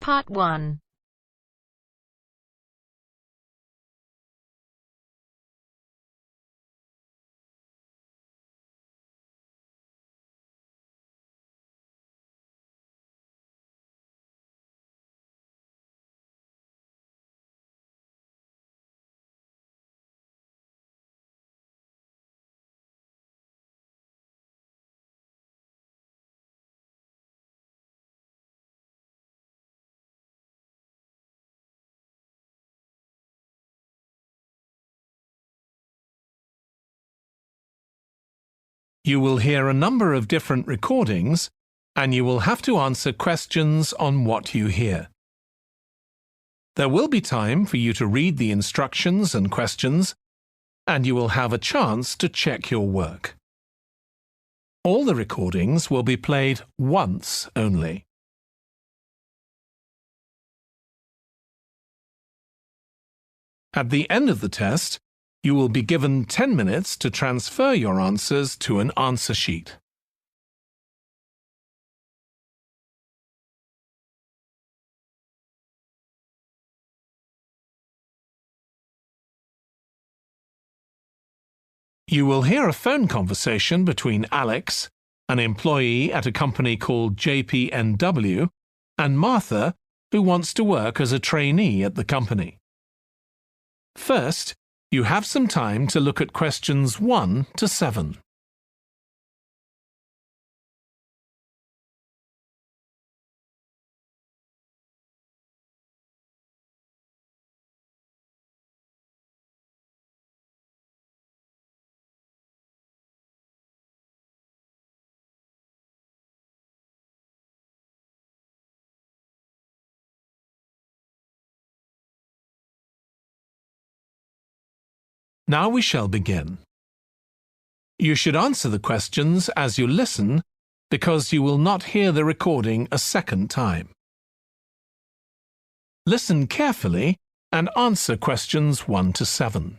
Part 1. You will hear a number of different recordings, and you will have to answer questions on what you hear. There will be time for you to read the instructions and questions, and you will have a chance to check your work. All the recordings will be played once only. At the end of the test, you will be given 10 minutes to transfer your answers to an answer sheet. You will hear a phone conversation between Alex, an employee at a company called JPNW, and Martha, who wants to work as a trainee at the company. First, you have some time to look at questions 1 to 7. Now we shall begin. You should answer the questions as you listen, because you will not hear the recording a second time. Listen carefully and answer questions 1 to 7.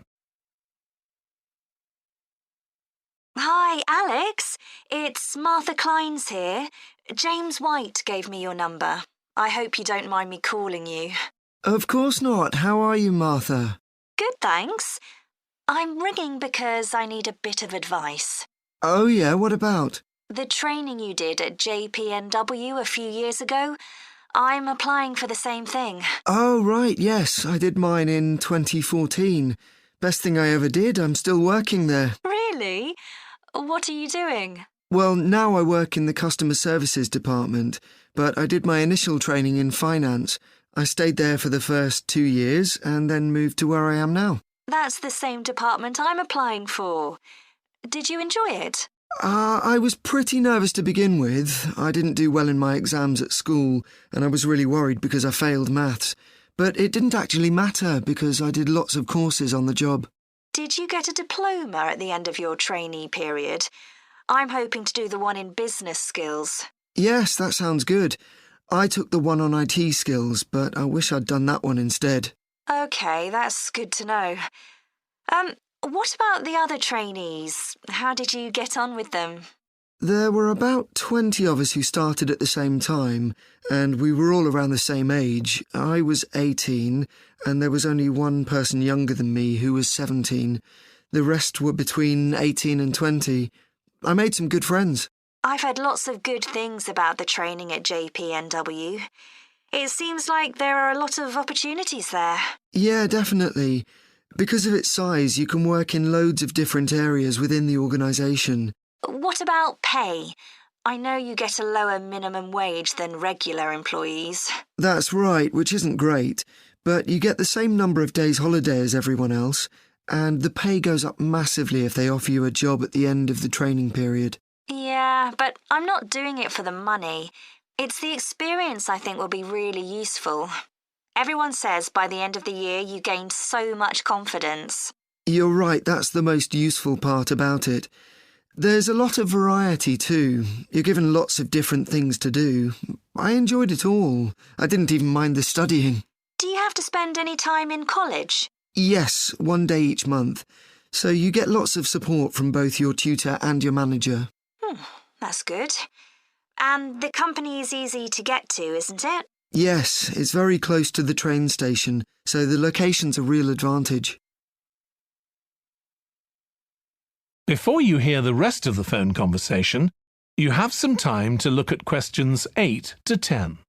Hi, Alex. It's Martha Kleins here. James White gave me your number. I hope you don't mind me calling you. Of course not. How are you, Martha? Good, thanks. I'm ringing because I need a bit of advice. Oh, yeah, what about? The training you did at JPNW a few years ago, I'm applying for the same thing. Oh, right, yes, I did mine in 2014. Best thing I ever did, I'm still working there. Really? What are you doing? Well, now I work in the customer services department, but I did my initial training in finance. I stayed there for the first 2 years and then moved to where I am now. That's the same department I'm applying for. Did you enjoy it? I was pretty nervous to begin with. I didn't do well in my exams at school, and I was really worried because I failed maths. But it didn't actually matter because I did lots of courses on the job. Did you get a diploma at the end of your trainee period? I'm hoping to do the one in business skills. Yes, that sounds good. I took the one on IT skills, but I wish I'd done that one instead. OK, that's good to know. What about the other trainees? How did you get on with them? There were about 20 of us who started at the same time, and we were all around the same age. I was 18, and there was only one person younger than me who was 17. The rest were between 18 and 20. I made some good friends. I've heard lots of good things about the training at JPNW. It seems like there are a lot of opportunities there. Yeah, definitely. Because of its size, you can work in loads of different areas within the organisation. What about pay? I know you get a lower minimum wage than regular employees. That's right, which isn't great, but you get the same number of days holiday as everyone else, and the pay goes up massively if they offer you a job at the end of the training period. Yeah, but I'm not doing it for the money. It's the experience I think will be really useful. Everyone says by the end of the year you gain so much confidence. You're right, that's the most useful part about it. There's a lot of variety too. You're given lots of different things to do. I enjoyed it all. I didn't even mind the studying. Do you have to spend any time in college? Yes, 1 day each month. So you get lots of support from both your tutor and your manager. That's good. And the company is easy to get to, isn't it? Yes, it's very close to the train station, so the location's a real advantage. Before you hear the rest of the phone conversation, you have some time to look at questions 8 to 10.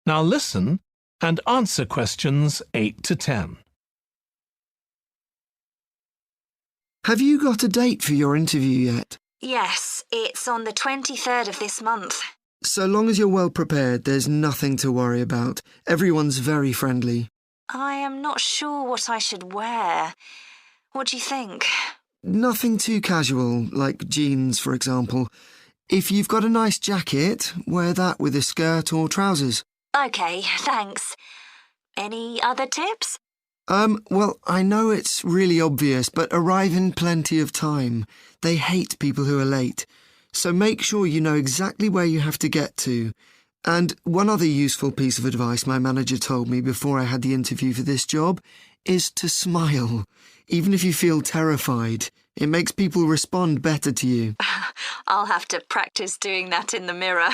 Now listen and answer questions 8 to 10. Have you got a date for your interview yet? Yes, it's on the 23rd of this month. So long as you're well prepared, there's nothing to worry about. Everyone's very friendly. I am not sure what I should wear. What do you think? Nothing too casual, like jeans, for example. If you've got a nice jacket, wear that with a skirt or trousers. OK, thanks. Any other tips? Well, I know it's really obvious, but arrive in plenty of time. They hate people who are late. So make sure you know exactly where you have to get to. And one other useful piece of advice my manager told me before I had the interview for this job is to smile, even if you feel terrified. It makes people respond better to you. I'll have to practice doing that in the mirror.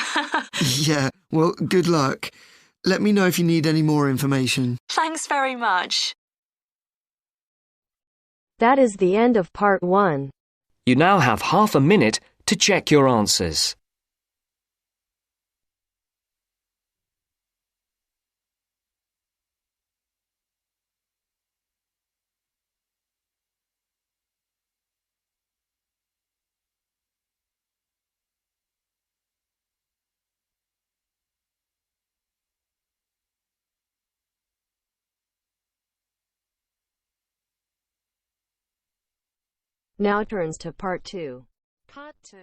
Yeah, well, good luck. Let me know if you need any more information. Thanks very much. That is the end of part 1. You now have half a minute to check your answers. Now turns to part 2. Part 2.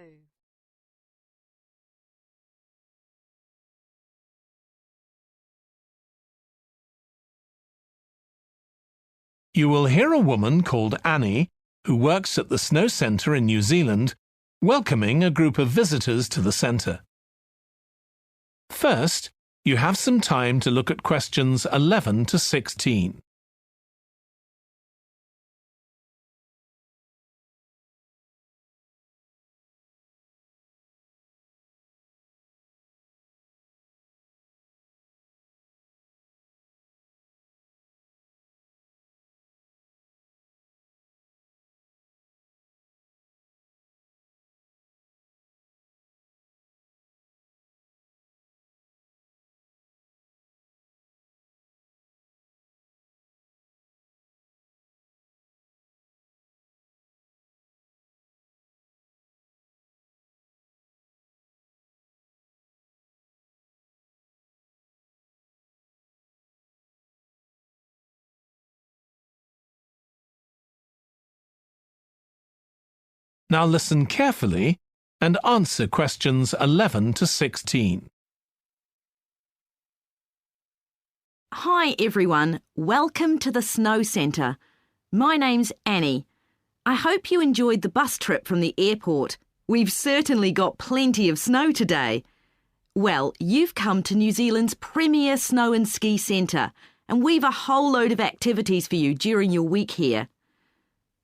You will hear a woman called Annie, who works at the Snow Centre in New Zealand, welcoming a group of visitors to the centre. First, you have some time to look at questions 11 to 16. Now listen carefully and answer questions 11 to 16. Hi everyone, welcome to the Snow Centre. My name's Annie. I hope you enjoyed the bus trip from the airport. We've certainly got plenty of snow today. Well, you've come to New Zealand's premier snow and ski centre, and we've a whole load of activities for you during your week here.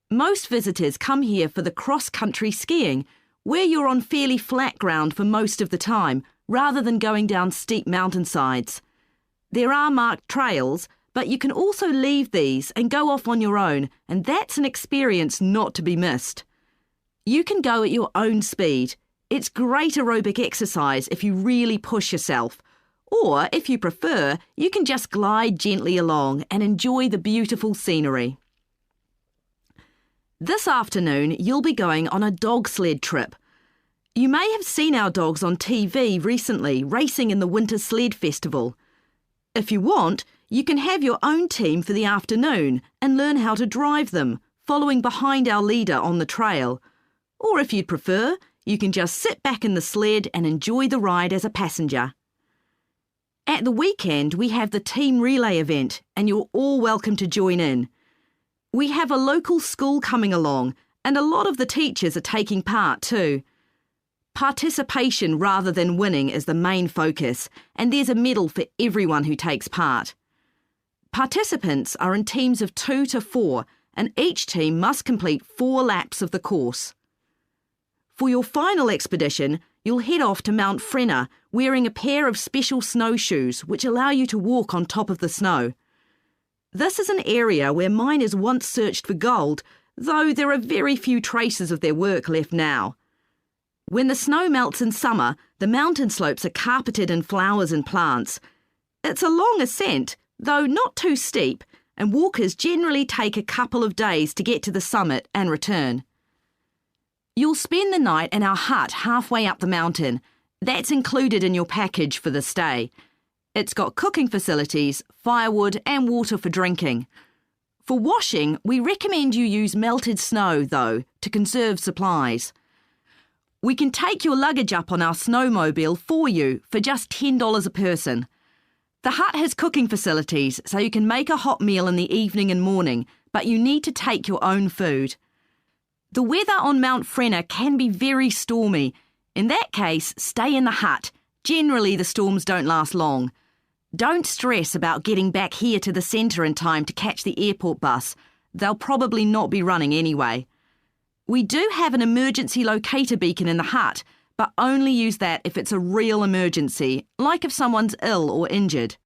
Most visitors come here for the cross-country skiing, where you're on fairly flat ground for most of the time, rather than going down steep mountainsides. There are marked trails, but you can also leave these and go off on your own, and that's an experience not to be missed. You can go at your own speed. It's great aerobic exercise if you really push yourself. Or, if you prefer, you can just glide gently along and enjoy the beautiful scenery. This afternoon, you'll be going on a dog sled trip. You may have seen our dogs on TV recently, racing in the Winter Sled Festival. If you want, you can have your own team for the afternoon and learn how to drive them, following behind our leader on the trail. Or if you'd prefer, you can just sit back in the sled and enjoy the ride as a passenger. At the weekend, we have the team relay event, and you're all welcome to join in. We have a local school coming along, and a lot of the teachers are taking part too. Participation rather than winning is the main focus, and there's a medal for everyone who takes part. Participants are in teams of 2 to 4, and each team must complete 4 laps of the course. For your final expedition, you'll head off to Mount Frenna wearing a pair of special snowshoes which allow you to walk on top of the snow. This is an area where miners once searched for gold, though there are very few traces of their work left now. When the snow melts in summer, the mountain slopes are carpeted in flowers and plants. It's a long ascent, though not too steep, and walkers generally take a couple of days to get to the summit and return. You'll spend the night in our hut halfway up the mountain. That's included in your package for the stay. It's got cooking facilities, firewood and water for drinking. For washing, we recommend you use melted snow, though, to conserve supplies. We can take your luggage up on our snowmobile for you for just $10 a person. The hut has cooking facilities, so you can make a hot meal in the evening and morning, but you need to take your own food. The weather on Mount Frenna can be very stormy. In that case, stay in the hut. Generally, the storms don't last long. Don't stress about getting back here to the centre in time to catch the airport bus. They'll probably not be running anyway. We do have an emergency locator beacon in the hut, but only use that if it's a real emergency, like if someone's ill or injured.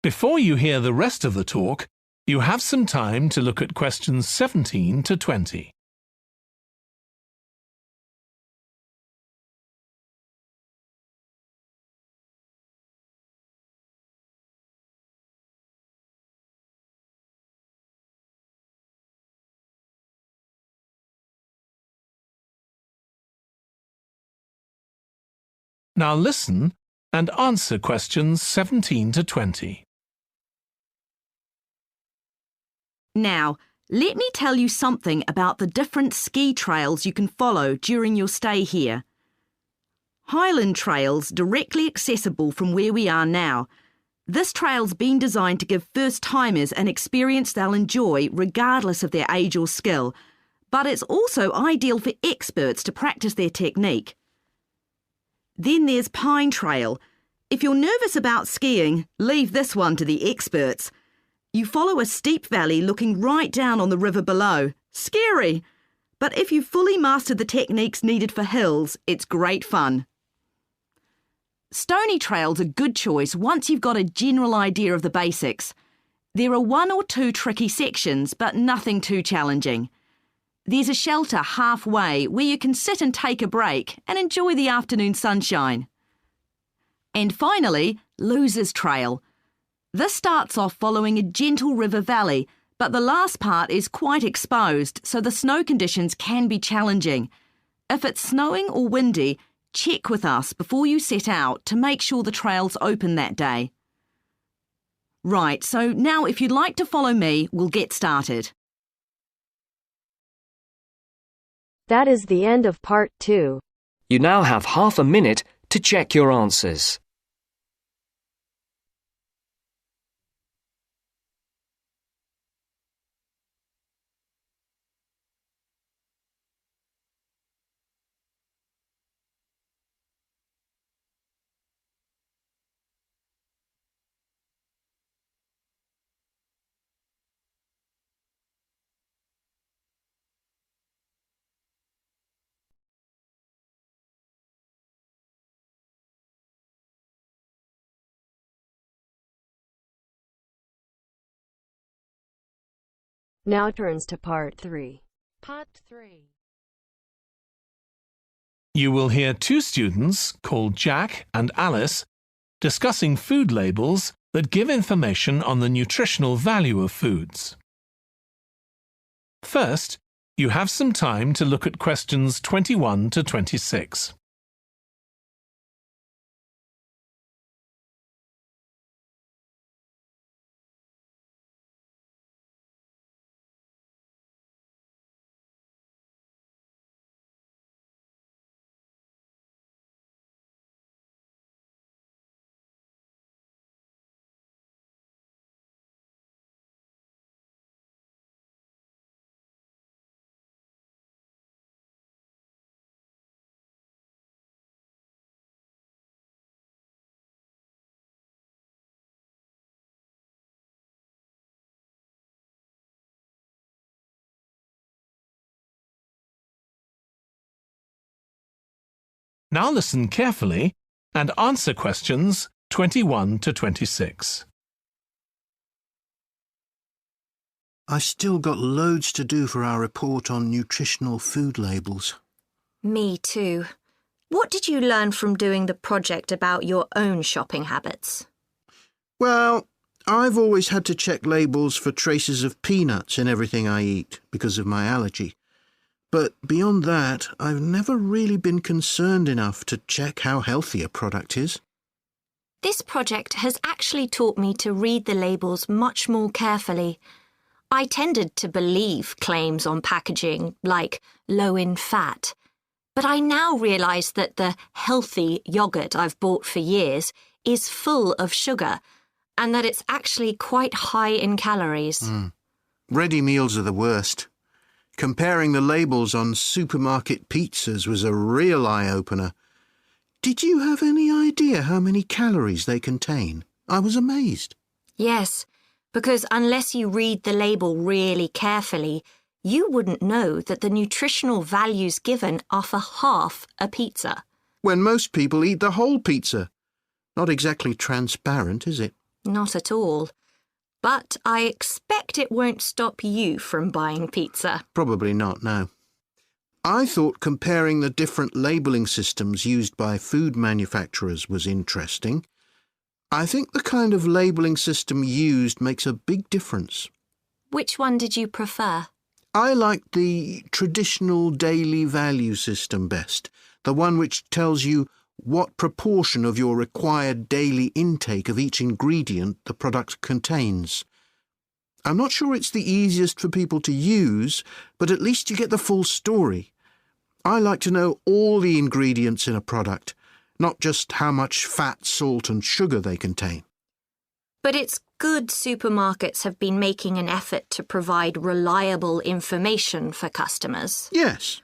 Before you hear the rest of the talk, you have some time to look at questions 17 to 20. Now listen and answer questions 17 to 20. Now, let me tell you something about the different ski trails you can follow during your stay here. Highland Trail's directly accessible from where we are now. This trail's been designed to give first-timers an experience they'll enjoy regardless of their age or skill, but it's also ideal for experts to practice their technique. Then there's Pine Trail. If you're nervous about skiing, leave this one to the experts. You follow a steep valley looking right down on the river below. Scary! But if you've fully mastered the techniques needed for hills, it's great fun. Stony Trail's a good choice once you've got a general idea of the basics. There are 1 or 2 tricky sections, but nothing too challenging. There's a shelter halfway where you can sit and take a break and enjoy the afternoon sunshine. And finally, Losers Trail. This starts off following a gentle river valley, but the last part is quite exposed, so the snow conditions can be challenging. If it's snowing or windy, check with us before you set out to make sure the trail's open that day. Right, so now if you'd like to follow me, we'll get started. That is the end of part 2. You now have half a minute to check your answers. Now turns to part 3. Part 3. You will hear 2 students called Jack and Alice discussing food labels that give information on the nutritional value of foods. First, you have some time to look at questions 21 to 26. Now listen carefully and answer questions 21 to 26. I've still got loads to do for our report on nutritional food labels. Me too. What did you learn from doing the project about your own shopping habits? Well, I've always had to check labels for traces of peanuts in everything I eat because of my allergy. But beyond that, I've never really been concerned enough to check how healthy a product is. This project has actually taught me to read the labels much more carefully. I tended to believe claims on packaging, like low in fat. But I now realise that the healthy yoghurt I've bought for years is full of sugar, and that it's actually quite high in calories. Ready meals are the worst. Comparing the labels on supermarket pizzas was a real eye-opener. Did you have any idea how many calories they contain? I was amazed. Yes, because unless you read the label really carefully, you wouldn't know that the nutritional values given are for half a pizza. When most people eat the whole pizza. Not exactly transparent, is it? Not at all. But I expect it won't stop you from buying pizza. Probably not, no. I thought comparing the different labelling systems used by food manufacturers was interesting. I think the kind of labelling system used makes a big difference. Which one did you prefer? I liked the traditional daily value system best, the one which tells you what proportion of your required daily intake of each ingredient the product contains. I'm not sure it's the easiest for people to use, but at least you get the full story. I like to know all the ingredients in a product, not just how much fat, salt and sugar they contain. But it's good supermarkets have been making an effort to provide reliable information for customers. Yes.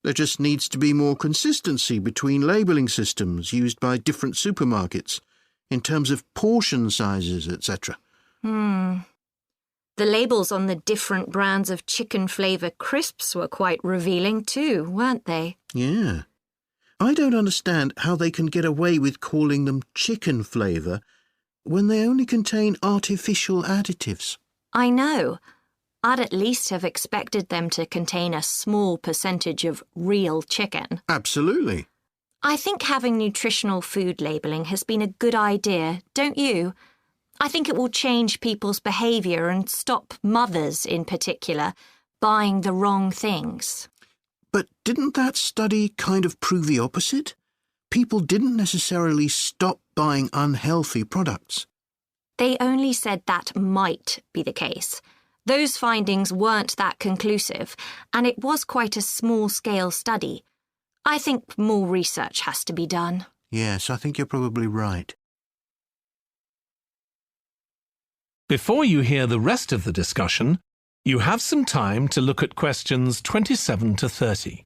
There just needs to be more consistency between labelling systems used by different supermarkets in terms of portion sizes, etc. The labels on the different brands of chicken flavour crisps were quite revealing too, weren't they? Yeah. I don't understand how they can get away with calling them chicken flavour when they only contain artificial additives. I know. I'd at least have expected them to contain a small percentage of real chicken. Absolutely. I think having nutritional food labelling has been a good idea, don't you? I think it will change people's behaviour and stop mothers, in particular, buying the wrong things. But didn't that study kind of prove the opposite? People didn't necessarily stop buying unhealthy products. They only said that might be the case. Those findings weren't that conclusive, and it was quite a small-scale study. I think more research has to be done. Yes, I think you're probably right. Before you hear the rest of the discussion, you have some time to look at questions 27 to 30.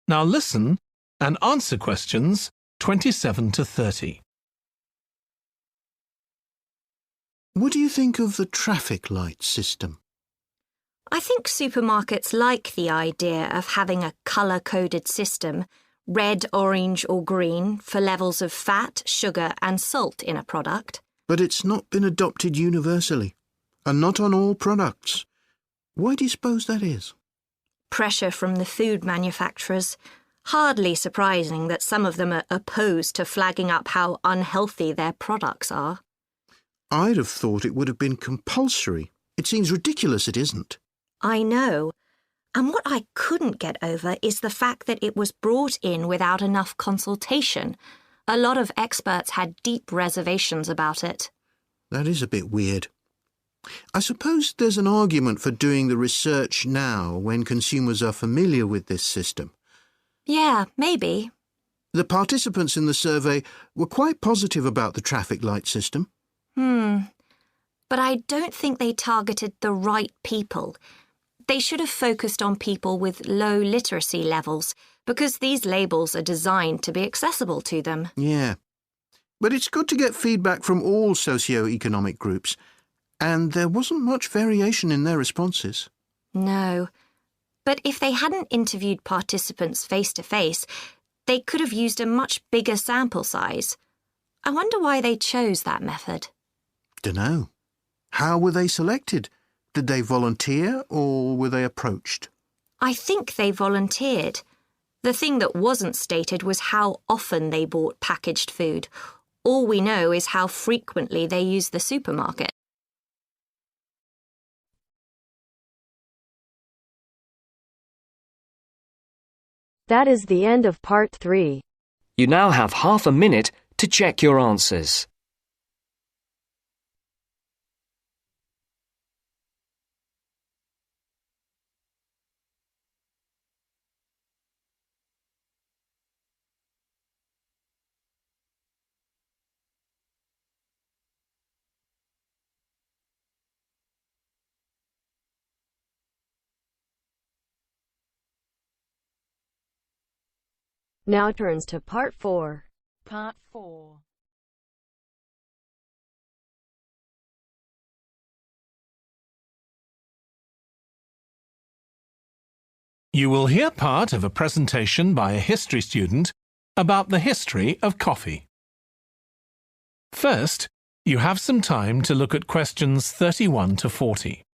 Now listen and answer questions 27 to 30. What do you think of the traffic light system? I think supermarkets like the idea of having a colour-coded system, red, orange or green, for levels of fat, sugar and salt in a product. But it's not been adopted universally, and not on all products. Why do you suppose that is? Pressure from the food manufacturers. Hardly surprising that some of them are opposed to flagging up how unhealthy their products are. I'd have thought it would have been compulsory. It seems ridiculous it isn't. I know. And what I couldn't get over is the fact that it was brought in without enough consultation. A lot of experts had deep reservations about it. That is a bit weird. I suppose there's an argument for doing the research now when consumers are familiar with this system. Yeah, maybe. The participants in the survey were quite positive about the traffic light system. But I don't think they targeted the right people. They should have focused on people with low literacy levels because these labels are designed to be accessible to them. Yeah. But it's good to get feedback from all socio-economic groups, and there wasn't much variation in their responses. No. But if they hadn't interviewed participants face-to-face, they could have used a much bigger sample size. I wonder why they chose that method. Dunno. How were they selected? Did they volunteer or were they approached? I think they volunteered. The thing that wasn't stated was how often they bought packaged food. All we know is how frequently they used the supermarket. That is the end of part 3. You now have half a minute to check your answers. Now turns to part 4. Part 4. You will hear part of a presentation by a history student about the history of coffee. First, you have some time to look at questions 31 to 40.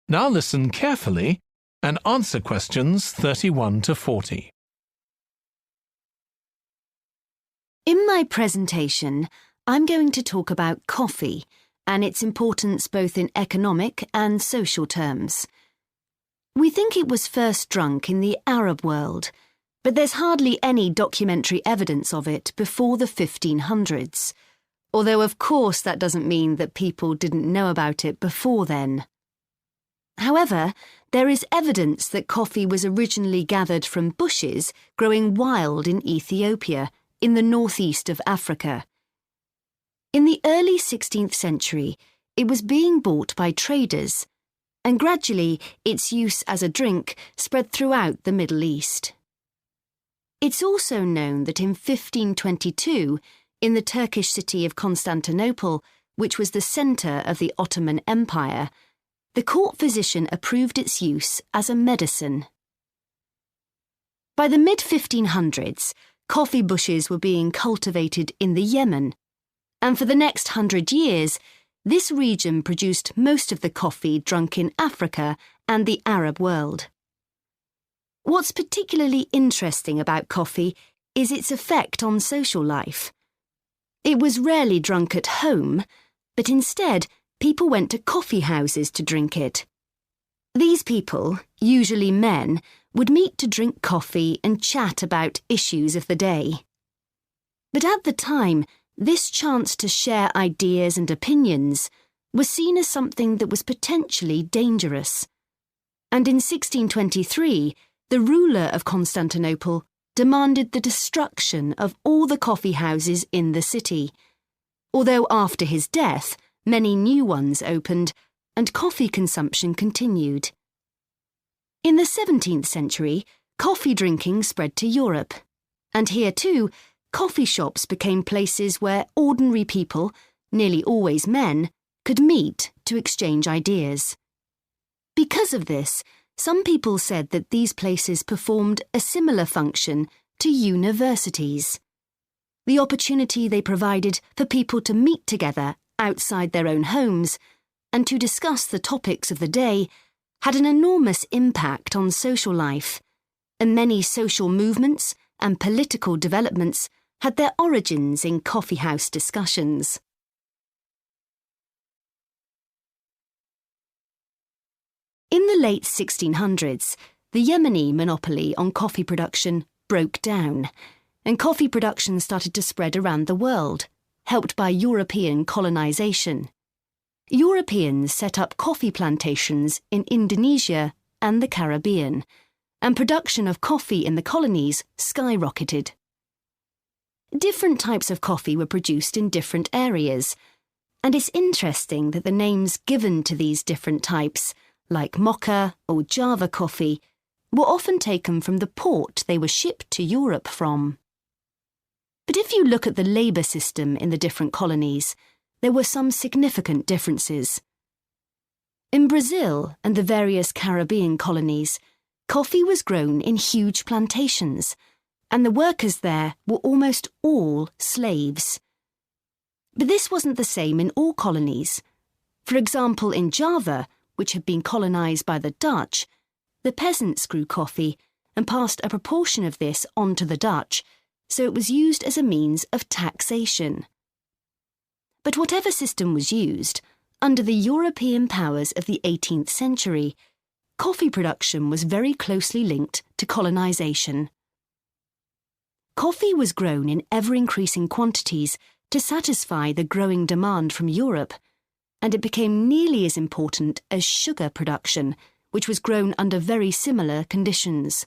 Now listen carefully and answer questions 31 to 40. In my presentation, I'm going to talk about coffee and its importance both in economic and social terms. We think it was first drunk in the Arab world, but there's hardly any documentary evidence of it before the 1500s, although of course that doesn't mean that people didn't know about it before then. However, there is evidence that coffee was originally gathered from bushes growing wild in Ethiopia, in the northeast of Africa. In the early 16th century, it was being bought by traders, and gradually its use as a drink spread throughout the Middle East. It's also known that in 1522, in the Turkish city of Constantinople, which was the centre of the Ottoman Empire, the court physician approved its use as a medicine. By the mid-1500s, coffee bushes were being cultivated in the Yemen, and for the next 100 years, this region produced most of the coffee drunk in Africa and the Arab world. What's particularly interesting about coffee is its effect on social life. It was rarely drunk at home, but instead, people went to coffee houses to drink it. These people, usually men, would meet to drink coffee and chat about issues of the day. But at the time, this chance to share ideas and opinions was seen as something that was potentially dangerous. And in 1623, the ruler of Constantinople demanded the destruction of all the coffee houses in the city, although after his death, many new ones opened, and coffee consumption continued. In the 17th century, coffee drinking spread to Europe, and here too, coffee shops became places where ordinary people, nearly always men, could meet to exchange ideas. Because of this, some people said that these places performed a similar function to universities. The opportunity they provided for people to meet together outside their own homes, and to discuss the topics of the day had an enormous impact on social life, and many social movements and political developments had their origins in coffeehouse discussions. In the late 1600s, the Yemeni monopoly on coffee production broke down, and coffee production started to spread around the world, helped by European colonisation. Europeans set up coffee plantations in Indonesia and the Caribbean, and production of coffee in the colonies skyrocketed. Different types of coffee were produced in different areas, and it's interesting that the names given to these different types, like Mocha or Java coffee, were often taken from the port they were shipped to Europe from. But if you look at the labour system in the different colonies, there were some significant differences. In Brazil and the various Caribbean colonies, coffee was grown in huge plantations, and the workers there were almost all slaves. But this wasn't the same in all colonies. For example, in Java, which had been colonised by the Dutch, the peasants grew coffee and passed a proportion of this on to the Dutch, so it was used as a means of taxation. But whatever system was used, under the European powers of the 18th century, coffee production was very closely linked to colonisation. Coffee was grown in ever-increasing quantities to satisfy the growing demand from Europe, and it became nearly as important as sugar production, which was grown under very similar conditions.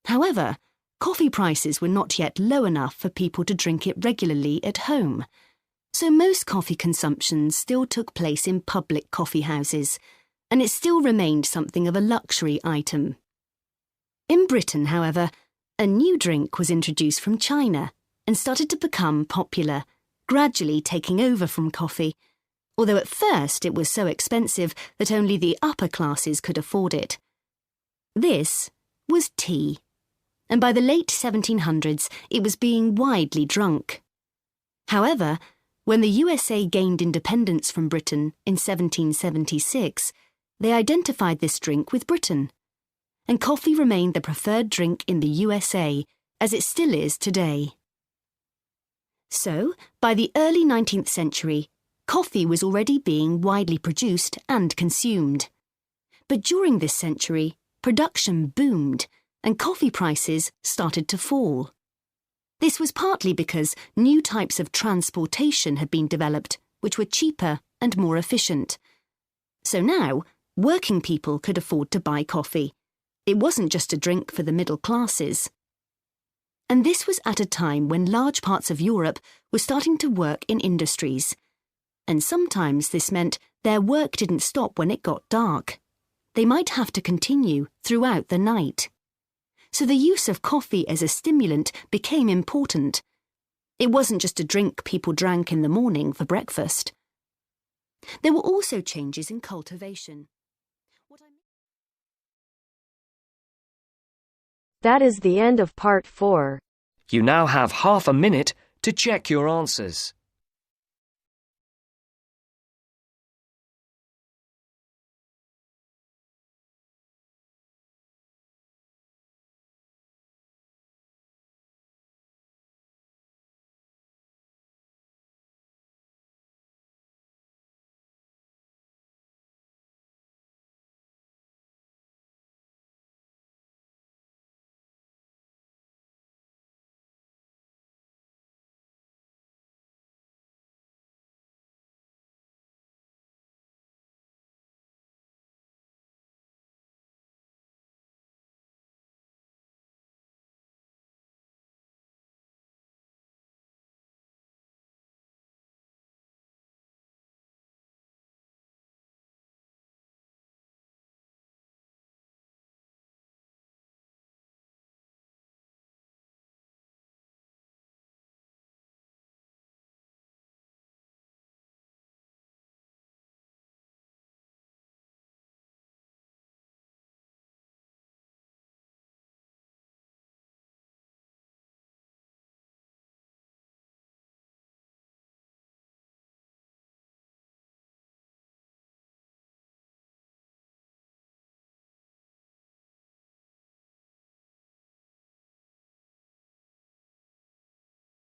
However, coffee prices were not yet low enough for people to drink it regularly at home, so most coffee consumption still took place in public coffee houses, and it still remained something of a luxury item. In Britain, however, a new drink was introduced from China and started to become popular, gradually taking over from coffee, although at first it was so expensive that only the upper classes could afford it. This was tea, and by the late 1700s it was being widely drunk. However, when the USA gained independence from Britain in 1776, they identified this drink with Britain, and coffee remained the preferred drink in the USA, as it still is today. So, by the early 19th century, coffee was already being widely produced and consumed. But during this century, production boomed, and coffee prices started to fall. This was partly because new types of transportation had been developed, which were cheaper and more efficient. So now, working people could afford to buy coffee. It wasn't just a drink for the middle classes. And this was at a time when large parts of Europe were starting to work in industries. And sometimes this meant their work didn't stop when it got dark. They might have to continue throughout the night. So the use of coffee as a stimulant became important. It wasn't just a drink people drank in the morning for breakfast. There were also changes in cultivation. That is the end of part 4. You now have half a minute to check your answers.